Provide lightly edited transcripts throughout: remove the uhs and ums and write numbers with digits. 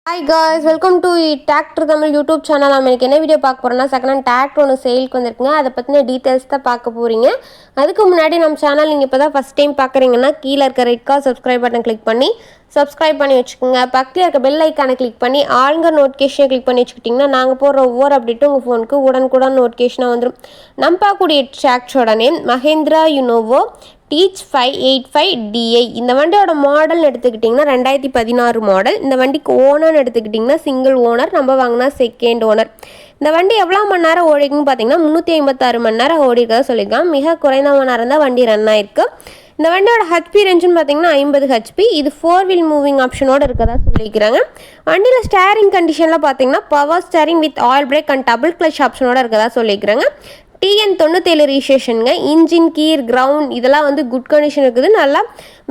Hi guys, welcome to Tractor Tamil YouTube channel. நம்ம இன்னைக்கு என்ன வீடியோ பார்க்க போறோம்னா செகண்ட் ஹேண்ட் டிராக்டர் ஒன்று சேலுக்கு வந்திருக்குங்க. அதை பற்றின டீட்டெயில்ஸ் தான் பார்க்க போறீங்க. அதுக்கு முன்னாடி நம்ம சேனல் நீங்கள் இப்போ தான் ஃபஸ்ட் டைம் பார்க்குறீங்கன்னா கீழே இருக்க red colour subscribe button click பண்ணி சப்ஸ்கிரைப் பண்ணி வச்சுக்கோங்க. பக்கத்தில் இருக்க பெல் ஐக்கானை கிளிக் பண்ணி ஆளுங்க நோட்டிஃபிகேஷனை கிளிக் பண்ணி வச்சுக்கிட்டிங்கன்னா நாங்கள் போடுற ஒவ்வொரு அப்டேட்டும் உங்கள் ஃபோனுக்கு உடனுக்குடன் நோட்டிஃபிகேஷனாக வந்துடும். நம்ம பார்க்கக்கூடிய டிராக்டரோட நேம் மஹேந்திரா யுனோவோ டீச் 585DI. இந்த வண்டியோட மாடல்னு எடுத்துக்கிட்டிங்கன்னா 2016 மாடல். இந்த வண்டிக்கு ஓனர்னு எடுத்துக்கிட்டிங்கன்னா சிங்கிள் ஓனர், நம்ம வாங்கினா செகண்ட் ஓனர். இந்த வண்டி எவ்வளோ மணி நேரம் ஓடிக்குன்னு பார்த்தீங்கன்னா 356 மணி நேரம் ஓடிக்கிறதா சொல்லியிருக்காங்க. மிக குறைந்த மணி நேரம் தான் வண்டி ரன் ஆயிருக்கு. இந்த வண்டியோட ஹெச்பி ரேஞ்சுன்னு பார்த்தீங்கன்னா 50 ஹெச்பி. இது 4 வீல் மூவிங் ஆப்ஷனோடு இருக்கதா சொல்லியிருக்கிறாங்க. வண்டியில் ஸ்டேரிங் கண்டிஷனில் பார்த்தீங்கன்னா power steering with oil brake and double clutch ஆப்ஷனோட இருக்கதா சொல்லியிருக்கிறாங்க. TN 97 ரிஜிஸ்ட்ரேஷனுங்க. இன்ஜின் கீர் கிரவுண்ட் இதெல்லாம் வந்து குட் கண்டிஷன் இருக்குது. நல்லா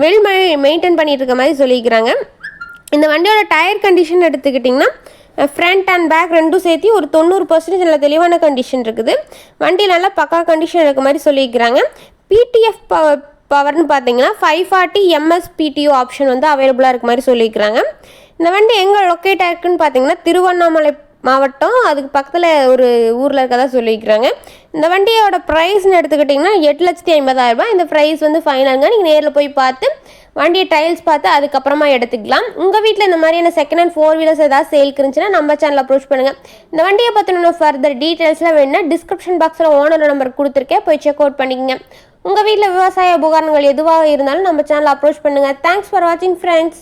வெல் மெயின்டைன் பண்ணிட்டு இருக்க மாதிரி சொல்லியிருக்கிறாங்க. இந்த வண்டியோட டயர் கண்டிஷன் எடுத்துக்கிட்டிங்கன்னா ஃப்ரண்ட் அண்ட் பேக் ரெண்டும் சேர்த்து ஒரு 90% நல்ல தெளிவான கண்டிஷன் இருக்குது. வண்டி நல்லா பக்கா கண்டிஷன் இருக்க மாதிரி சொல்லியிருக்கிறாங்க. PTF பவர்னு பார்த்தீங்கன்னா 540 MS PTO ஆப்ஷன் வந்து அவைலபிளாக இருக்க மாதிரி சொல்லியிருக்கிறாங்க. இந்த வண்டி எங்கே லொக்கேட் ஆயிருக்குன்னு பார்த்தீங்கன்னா திருவண்ணாமலை மாவட்டம், அதுக்கு பக்கத்தில் ஒரு ஊரில் இருக்கதா சொல்லியிருக்கிறாங்க. இந்த வண்டியோட ப்ரைஸ்ன்னு எடுத்துக்கிட்டிங்கன்னா 8,50,000. இந்த ப்ரைஸ் வந்து ஃபைனலுங்க. நீங்கள் நேரில் போய் பார்த்து வண்டியை டைல்ஸ் பார்த்து அதுக்கப்புறமா எடுத்துக்கலாம். உங்கள் வீட்டில் இந்த மாதிரியான செகண்ட் ஹேண்ட் 4 வீலர்ஸ் ஏதாவது சேலுக்கு இருந்துச்சுன்னா நம்ம சேனல் அப்ரோச் பண்ணுங்கள். இந்த வண்டியை பற்றின ஃபர்தர் டீட்டெயில்ஸ்லாம் வேணுன்னா டிஸ்கிரிப்ஷன் பாக்ஸில் ஓனர் நம்பர் கொடுத்துருக்கேன், போய் செக் அவுட் பண்ணிக்கங்க. உங்கள் வீட்டில் விவசாய உபகரணங்கள் எதுவாக இருந்தாலும் நம்ம சேனல் அப்ரோச் பண்ணுங்கள். தேங்க்ஸ் ஃபார் வாட்சிங் ஃப்ரெண்ட்ஸ்.